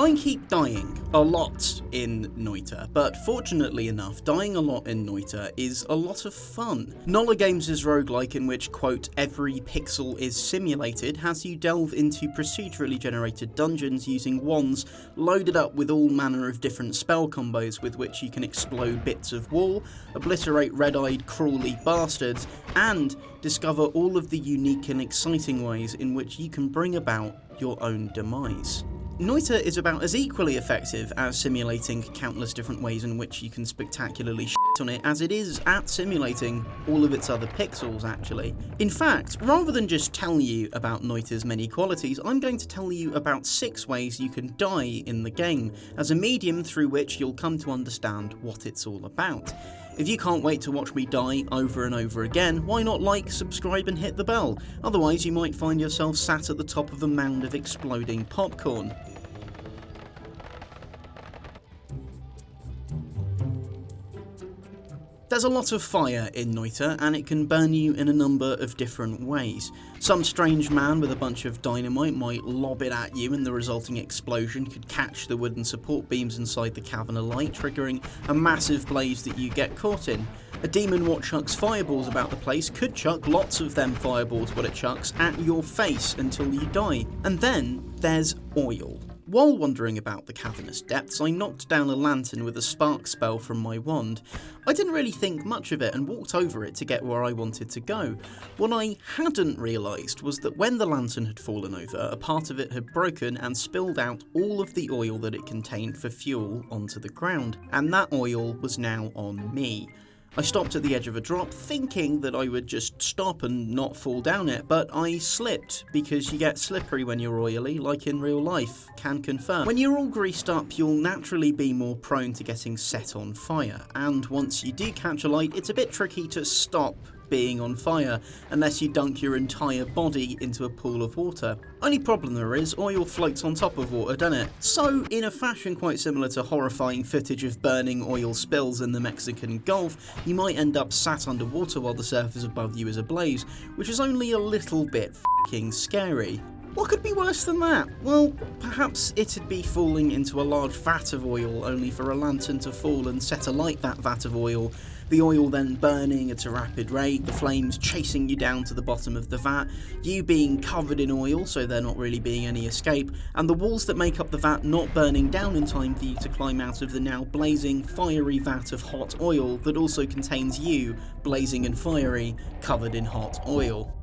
I keep dying a lot in Noita, but fortunately enough, dying a lot in Noita is a lot of fun. Nolla Games' roguelike, in which, quote, every pixel is simulated, has you delve into procedurally generated dungeons using wands loaded up with all manner of different spell combos with which you can explode bits of wall, obliterate red-eyed crawly bastards, and discover all of the unique and exciting ways in which you can bring about your own demise. Noita is about as equally effective as simulating countless different ways in which you can spectacularly shit on it as it is at simulating all of its other pixels, actually. In fact, rather than just tell you about Noita's many qualities, I'm going to tell you about 6 ways you can die in the game, as a medium through which you'll come to understand what it's all about. If you can't wait to watch me die over and over again, why not like, subscribe and hit the bell? Otherwise you might find yourself sat at the top of a mound of exploding popcorn. There's a lot of fire in Noita, and it can burn you in a number of different ways. Some strange man with a bunch of dynamite might lob it at you, and the resulting explosion could catch the wooden support beams inside the cavern alight, triggering a massive blaze that you get caught in. A demon what chucks fireballs about the place could chuck lots of them fireballs what it chucks at your face until you die. And then there's oil. While wandering about the cavernous depths, I knocked down a lantern with a spark spell from my wand. I didn't really think much of it and walked over it to get where I wanted to go. What I hadn't realised was that when the lantern had fallen over, a part of it had broken and spilled out all of the oil that it contained for fuel onto the ground, and that oil was now on me. I stopped at the edge of a drop, thinking that I would just stop and not fall down it, but I slipped, because you get slippery when you're oily, like in real life, can confirm. When you're all greased up, you'll naturally be more prone to getting set on fire, and once you do catch a light, it's a bit tricky to stop being on fire unless you dunk your entire body into a pool of water. Only problem there is, oil floats on top of water, doesn't it? So, in a fashion quite similar to horrifying footage of burning oil spills in the Mexican Gulf, you might end up sat underwater while the surface above you is ablaze, which is only a little bit f***ing scary. What could be worse than that? Well, perhaps it'd be falling into a large vat of oil only for a lantern to fall and set alight that vat of oil, the oil then burning at a rapid rate, the flames chasing you down to the bottom of the vat, you being covered in oil so there not really being any escape, and the walls that make up the vat not burning down in time for you to climb out of the now blazing, fiery vat of hot oil that also contains you, blazing and fiery, covered in hot oil.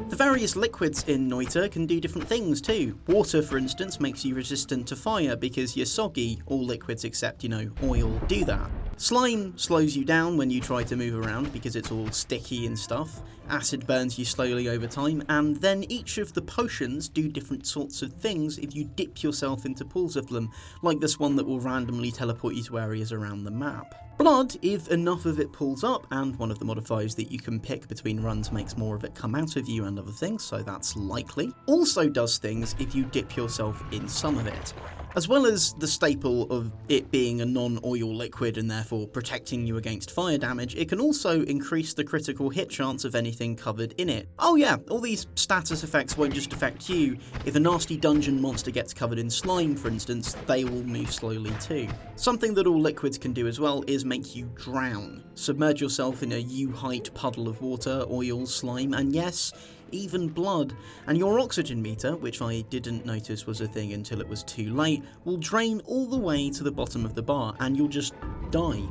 The various liquids in Noita can do different things too. Water, for instance, makes you resistant to fire because you're soggy. All liquids except, oil do that. Slime slows you down when you try to move around because it's all sticky and stuff. Acid burns you slowly over time, and then each of the potions do different sorts of things if you dip yourself into pools of them, like this one that will randomly teleport you to areas around the map. Blood, if enough of it pulls up, and one of the modifiers that you can pick between runs makes more of it come out of you and other things, so that's likely, also does things if you dip yourself in some of it. As well as the staple of it being a non-oil liquid and therefore protecting you against fire damage, it can also increase the critical hit chance of anything covered in it. Oh yeah, all these status effects won't just affect you. If a nasty dungeon monster gets covered in slime, for instance, they will move slowly too. Something that all liquids can do as well is make you drown. Submerge yourself in a U-height puddle of water, oil, slime, and yes, even blood, and your oxygen meter, which I didn't notice was a thing until it was too late, will drain all the way to the bottom of the bar and you'll just die.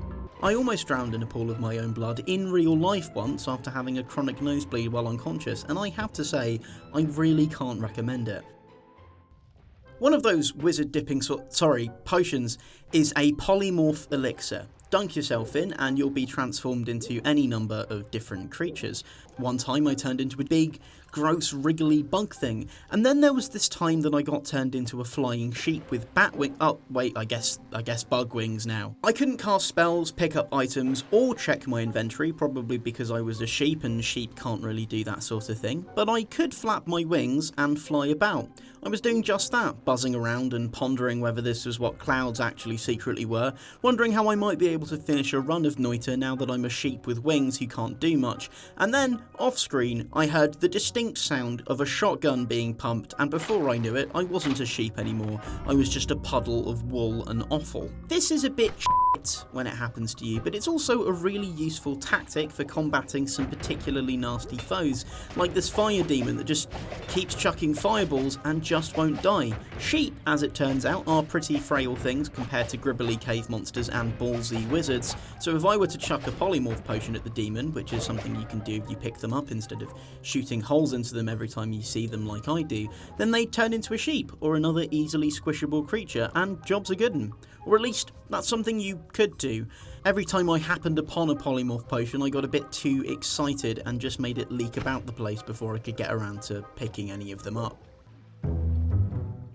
I almost drowned in a pool of my own blood in real life once after having a chronic nosebleed while unconscious, and I have to say, I really can't recommend it. One of those wizard dipping potions is a polymorph elixir. Dunk yourself in and you'll be transformed into any number of different creatures. One time I turned into a big, gross, wriggly bug thing, and then there was this time that I got turned into a flying sheep with bat wing. Oh wait, I guess bug wings now. I couldn't cast spells, pick up items, or check my inventory, probably because I was a sheep and sheep can't really do that sort of thing, but I could flap my wings and fly about. I was doing just that, buzzing around and pondering whether this was what clouds actually secretly were, wondering how I might be able to finish a run of Noita now that I'm a sheep with wings who can't do much, and then off screen, I heard the distinct sound of a shotgun being pumped, and before I knew it, I wasn't a sheep anymore. I was just a puddle of wool and offal. This is a bit shit when it happens to you, but it's also a really useful tactic for combating some particularly nasty foes, like this fire demon that just keeps chucking fireballs and just won't die. Sheep, as it turns out, are pretty frail things compared to gribbly cave monsters and ballsy wizards, so if I were to chuck a polymorph potion at the demon, which is something you can do if you pick them up instead of shooting holes into them every time you see them like I do, then they'd turn into a sheep or another easily squishable creature, and job's a good 'un. Or at least, that's something you could do. Every time I happened upon a polymorph potion, I got a bit too excited and just made it leak about the place before I could get around to picking any of them up.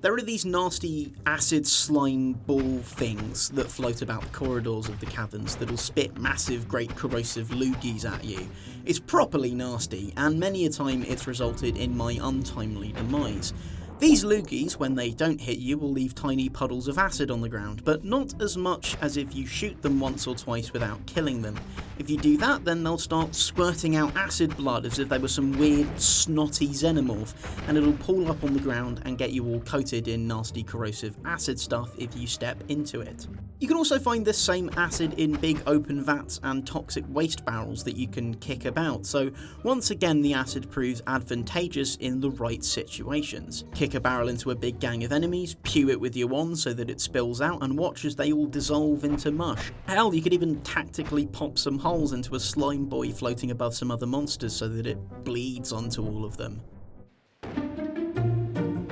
There are these nasty acid slime ball things that float about the corridors of the caverns that'll spit massive great corrosive loogies at you. It's properly nasty, and many a time it's resulted in my untimely demise. These loogies, when they don't hit you, will leave tiny puddles of acid on the ground, but not as much as if you shoot them once or twice without killing them. If you do that, then they'll start squirting out acid blood as if they were some weird, snotty xenomorph, and it'll pool up on the ground and get you all coated in nasty corrosive acid stuff if you step into it. You can also find this same acid in big open vats and toxic waste barrels that you can kick about, so once again the acid proves advantageous in the right situations. Kick a barrel into a big gang of enemies, pew it with your wand so that it spills out, and watch as they all dissolve into mush. Hell, you could even tactically pop some holes into a slime boy floating above some other monsters so that it bleeds onto all of them.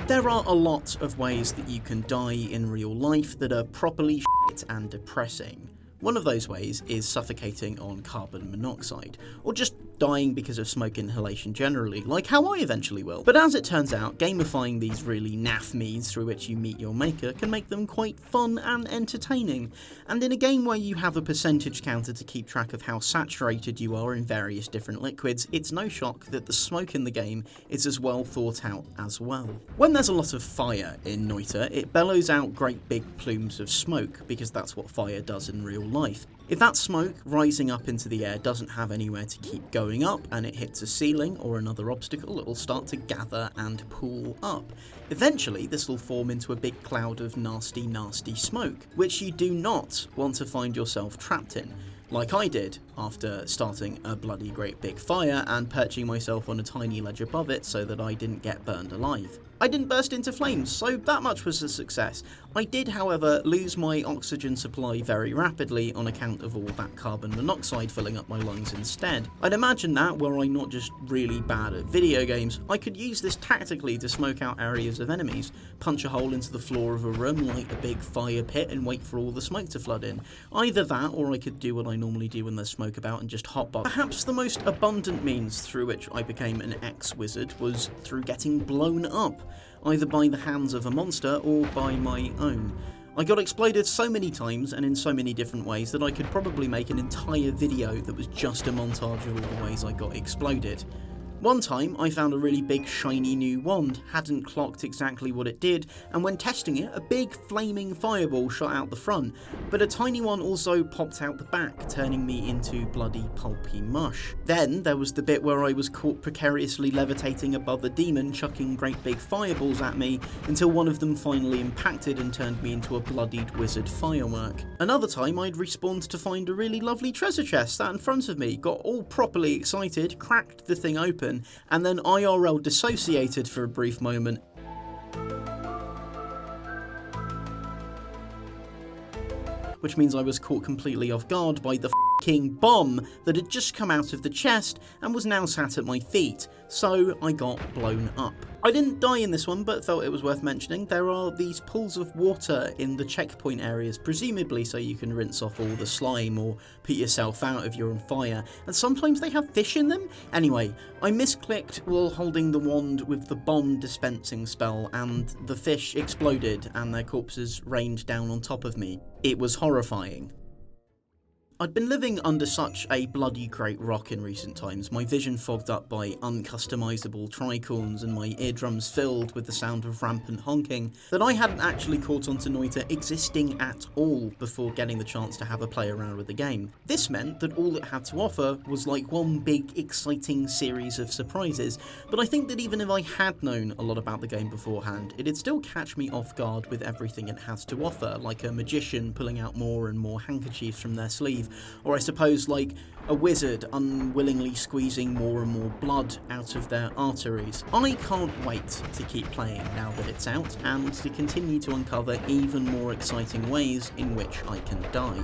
There are a lot of ways that you can die in real life that are properly shit and depressing. One of those ways is suffocating on carbon monoxide, or just dying because of smoke inhalation generally, like how I eventually will. But as it turns out, gamifying these really naff means through which you meet your maker can make them quite fun and entertaining, and in a game where you have a percentage counter to keep track of how saturated you are in various different liquids, it's no shock that the smoke in the game is as well thought out as well. When there's a lot of fire in Noita, it bellows out great big plumes of smoke, because that's what fire does in real life. If that smoke rising up into the air doesn't have anywhere to keep going up and it hits a ceiling or another obstacle, it will start to gather and pool up. Eventually, this will form into a big cloud of nasty, nasty smoke, which you do not want to find yourself trapped in, like I did after starting a bloody great big fire and perching myself on a tiny ledge above it so that I didn't get burned alive. I didn't burst into flames, so that much was a success. I did, however, lose my oxygen supply very rapidly on account of all that carbon monoxide filling up my lungs instead. I'd imagine that, were I not just really bad at video games, I could use this tactically to smoke out areas of enemies, punch a hole into the floor of a room, light a big fire pit and wait for all the smoke to flood in. Either that, or I could do what I normally do when there's smoke about and just hotbar. Perhaps the most abundant means through which I became an ex-wizard was through getting blown up, either by the hands of a monster or by my own. I got exploded so many times and in so many different ways that I could probably make an entire video that was just a montage of all the ways I got exploded. One time, I found a really big shiny new wand, hadn't clocked exactly what it did, and when testing it, a big flaming fireball shot out the front, but a tiny one also popped out the back, turning me into bloody pulpy mush. Then there was the bit where I was caught precariously levitating above the demon, chucking great big fireballs at me, until one of them finally impacted and turned me into a bloodied wizard firework. Another time, I'd respawned to find a really lovely treasure chest sat in front of me, got all properly excited, cracked the thing open, and then IRL dissociated for a brief moment. Which means I was caught completely off guard by the f***ing bomb that had just come out of the chest and was now sat at my feet, so I got blown up. I didn't die in this one, but felt it was worth mentioning. There are these pools of water in the checkpoint areas, presumably so you can rinse off all the slime or put yourself out if you're on fire, and sometimes they have fish in them. Anyway, I misclicked while holding the wand with the bomb dispensing spell, and the fish exploded and their corpses rained down on top of me. It was horrifying. I'd been living under such a bloody great rock in recent times, my vision fogged up by uncustomizable tricorns and my eardrums filled with the sound of rampant honking, that I hadn't actually caught on to Noita existing at all before getting the chance to have a play around with the game. This meant that all it had to offer was like one big exciting series of surprises, but I think that even if I had known a lot about the game beforehand, it'd still catch me off guard with everything it has to offer, like a magician pulling out more and more handkerchiefs from their sleeve, or I suppose like a wizard unwillingly squeezing more and more blood out of their arteries. I can't wait to keep playing now that it's out, and to continue to uncover even more exciting ways in which I can die.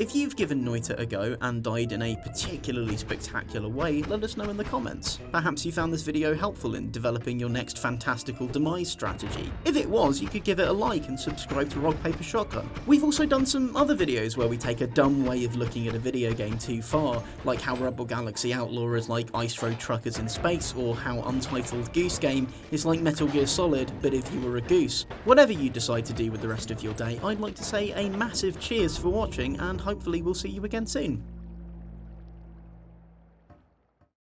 If you've given Noita a go and died in a particularly spectacular way, let us know in the comments. Perhaps you found this video helpful in developing your next fantastical demise strategy. If it was, you could give it a like and subscribe to Rock Paper Shotgun. We've also done some other videos where we take a dumb way of looking at a video game too far, like how Rebel Galaxy Outlaw is like Ice Road Truckers in space, or how Untitled Goose Game is like Metal Gear Solid, but if you were a goose. Whatever you decide to do with the rest of your day, I'd like to say a massive cheers for watching, and hopefully we'll see you again soon.